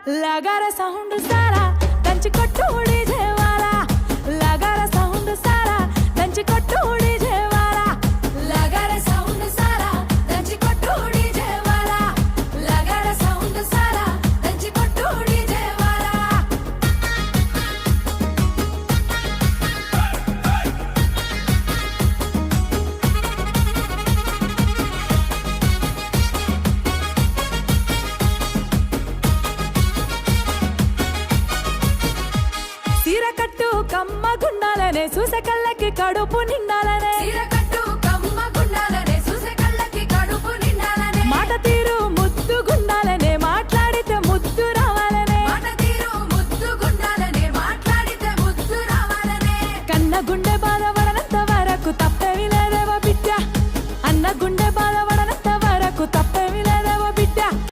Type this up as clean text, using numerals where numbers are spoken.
लगारा sound सारा ದಂಚಿ ಕೊಟ್ಟು ಉಳಿದೇವಾರ लगारा sound सारा ದಂಚಿ ಕೊಟ್ಟು ಉಳಿದೇವಾರ लगारा साउंड सारा ದಂಚಿ ಕೊಟ್ಟು ಉಳಿದೇವಾರ लगारा साउंड सारा ದಂಚಿ ಕೊಟ್ಟು ಉಳಿದೇವಾರ సీర కట్టు కమ్మ గుండాలనే చూసే కళ్ళకి కడుపు నిండాలనే